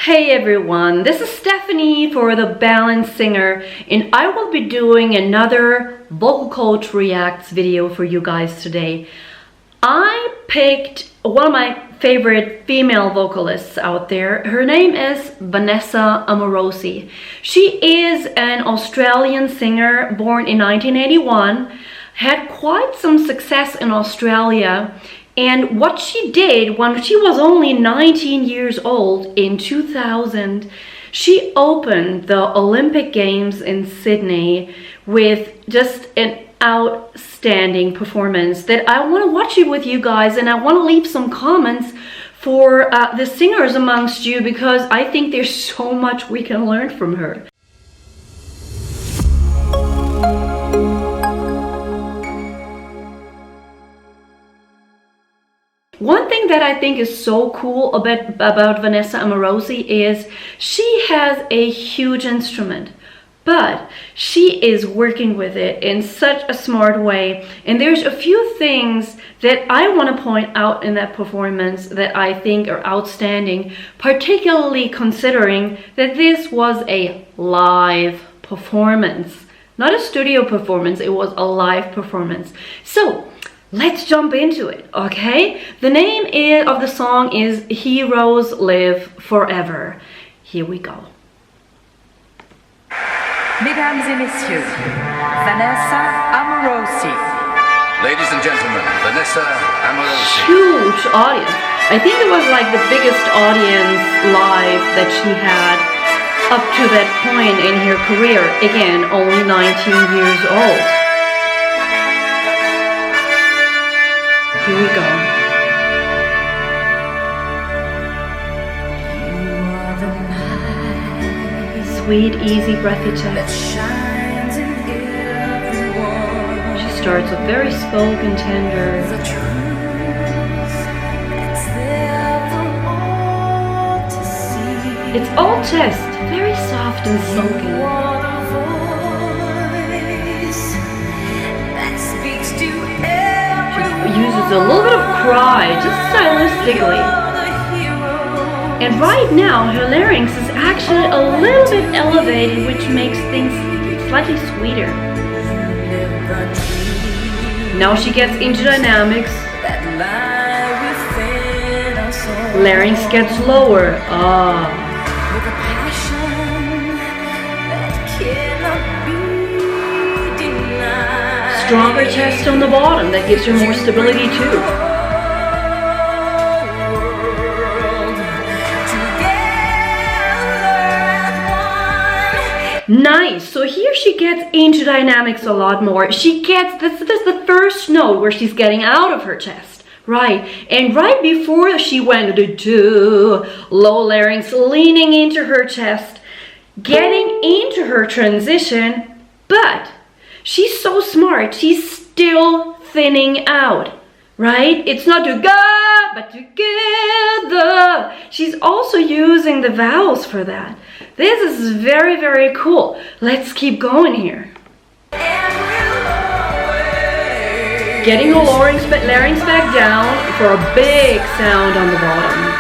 Hey everyone, this is Stephanie for The Balanced Singer, and I will be doing another Vocal Coach Reacts video for you guys today. I picked one of my favorite female vocalists out there. Her name is Vanessa Amorosi. She is an Australian singer born in 1981, had quite some success in Australia. And what she did when she was only 19 years old in 2000, she opened the Olympic Games in Sydney with just an outstanding performance that I want to watch it with you guys, and I want to leave some comments for the singers amongst you because I think there's so much we can learn from her. One thing that I think is so cool about Vanessa Amorosi is she has a huge instrument, but she is working with it in such a smart way. And there's a few things that I want to point out in that performance that I think are outstanding, particularly considering that this was a live performance, not a studio performance, it was a live performance. So let's jump into it, okay? The name of the song is Heroes Live Forever. Here we go. Mesdames et messieurs, Vanessa Amorosi. Ladies and gentlemen, Vanessa Amorosi. Huge audience. I think it was like the biggest audience live that she had up to that point in her career. Again, only 19 years old. Here we go. Sweet, easy, breathy chest. She starts with very spoken, tender. It's all chest, very soft and spoken. Uses a little bit of cry, just stylistically. And right now, her larynx is actually a little bit elevated, which makes things slightly sweeter. Now she gets into dynamics. Larynx gets lower. Stronger chest on the bottom, that gives her more stability too. Nice, so here she gets into dynamics a lot more. She gets, this is the first note where she's getting out of her chest, right? And right before she went to low larynx, leaning into her chest, getting into her transition, but she's so smart, she's still thinning out, right? It's not together, but together. She's also using the vowels for that. This is very, very cool. Let's keep going here. Getting the larynx back down for a big sound on the bottom.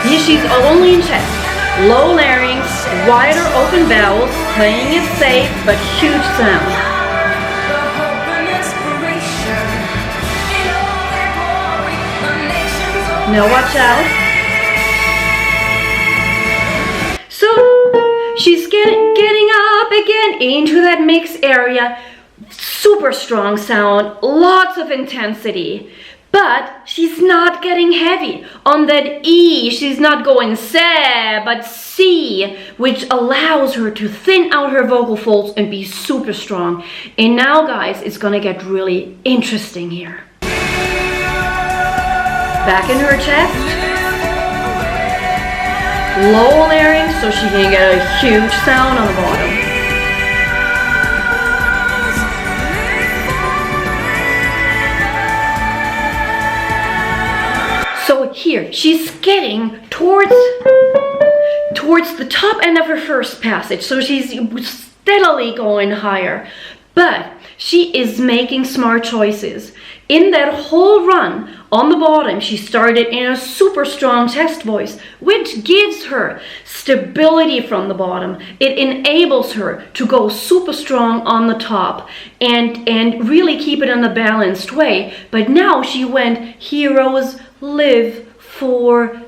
Here she's only in chest. Low larynx, wider open vowels, playing it safe, but huge sound. Now watch out. So she's getting up again into that mix area. Super strong sound, lots of intensity. But she's not getting heavy. On that E, she's not going se, but C, which allows her to thin out her vocal folds and be super strong. And now, guys, it's gonna get really interesting here. Back in her chest. Low larynx, so she can get a huge sound on the bottom. So here, she's getting towards the top end of her first passage. So she's steadily going higher. But she is making smart choices. In that whole run, on the bottom, she started in a super strong chest voice, which gives her stability from the bottom. It enables her to go super strong on the top and really keep it in a balanced way. But now she went, heroes live forever.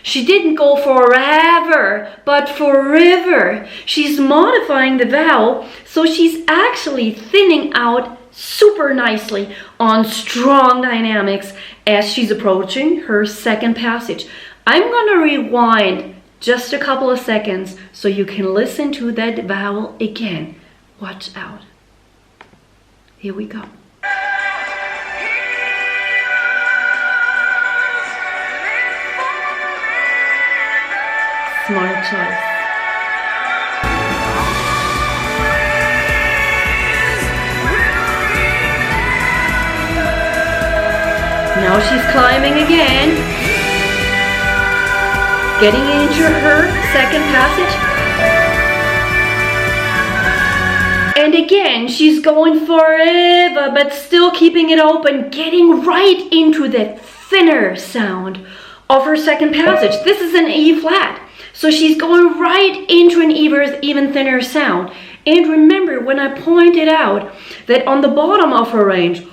She didn't go forever, but forever. She's modifying the vowel, so she's actually thinning out super nicely on strong dynamics as she's approaching her second passage. I'm gonna rewind just a couple of seconds so you can listen to that vowel again. Watch out. Here we go. Smart choice. Now she's climbing again, getting into her second passage. And again, she's going forever, but still keeping it open, getting right into that thinner sound of her second passage. This is an E flat. So she's going right into an even thinner sound. And remember when I pointed out that on the bottom of her range,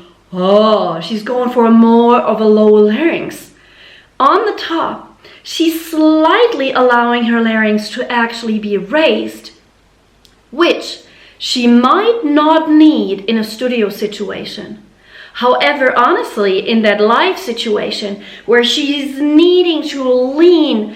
she's going for more of a low larynx. On the top, she's slightly allowing her larynx to actually be raised, which she might not need in a studio situation. However, honestly, in that live situation where she's needing to lean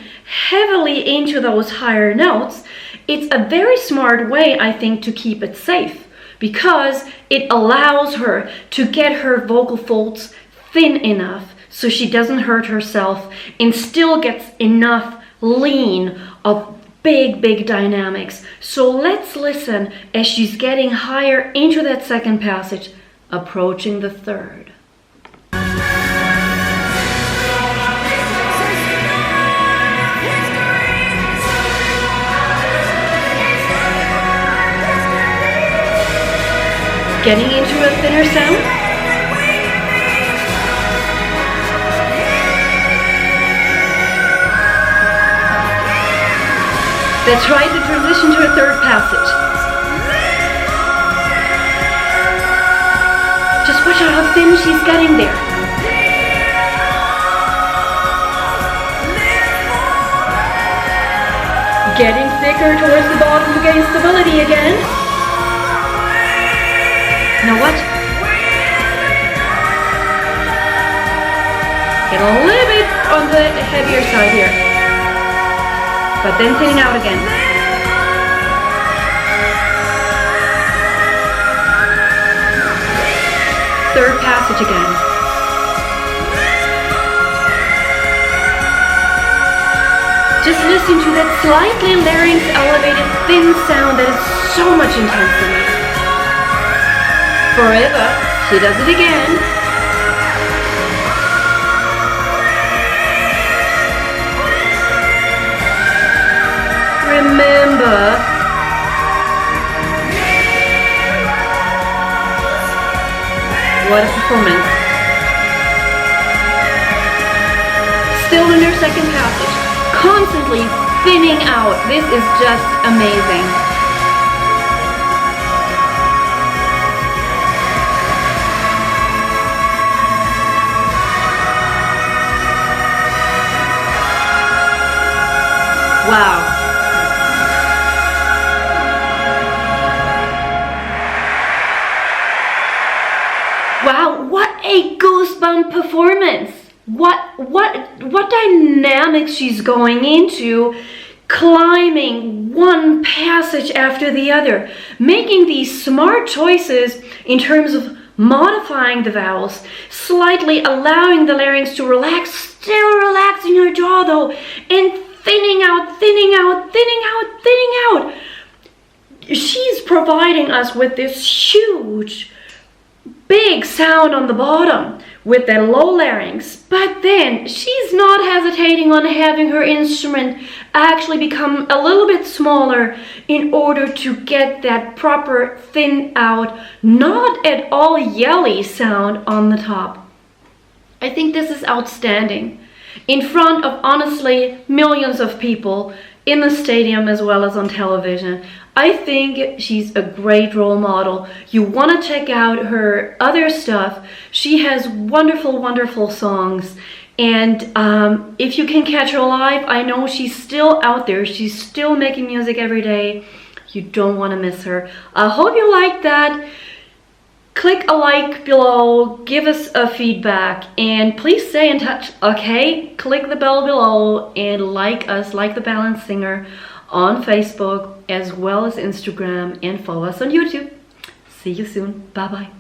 heavily into those higher notes, it's a very smart way, I think, to keep it safe, because it allows her to get her vocal folds thin enough so she doesn't hurt herself and still gets enough lean of big dynamics. So let's listen as she's getting higher into that second passage, approaching the third. Getting into a thinner sound. That's right, the transition to a third passage. Just watch out how thin she's getting there. Getting thicker towards the bottom to gain stability again. Now what? Get a little bit on the heavier side here, but then thinning out again. Third passage again. Just listen to that slightly larynx elevated thin sound that is so much intensity. Forever, she does it again. Remember, what a performance. Still in her second passage, constantly thinning out. This is just amazing. Wow. Wow, what a goosebump performance. What dynamics she's going into, climbing one passage after the other, making these smart choices in terms of modifying the vowels, slightly allowing the larynx to relax, still relaxing her jaw though, and thinning out, thinning out, thinning out, thinning out. She's providing us with this huge big sound on the bottom with that low larynx, but then she's not hesitating on having her instrument actually become a little bit smaller in order to get that proper thin out, not at all yelly sound on the top. I think this is outstanding in front of honestly millions of people in the stadium as well as on television. I think she's a great role model. You want to check out her other stuff. She has wonderful, wonderful songs. And if you can catch her live, I know she's still out there. She's still making music every day. You don't want to miss her. I hope you liked that. Click a like below, give us a feedback, and please stay in touch, okay? Click the bell below and like us, like The Balanced Singer, on Facebook as well as Instagram, and follow us on YouTube. See you soon. Bye-bye.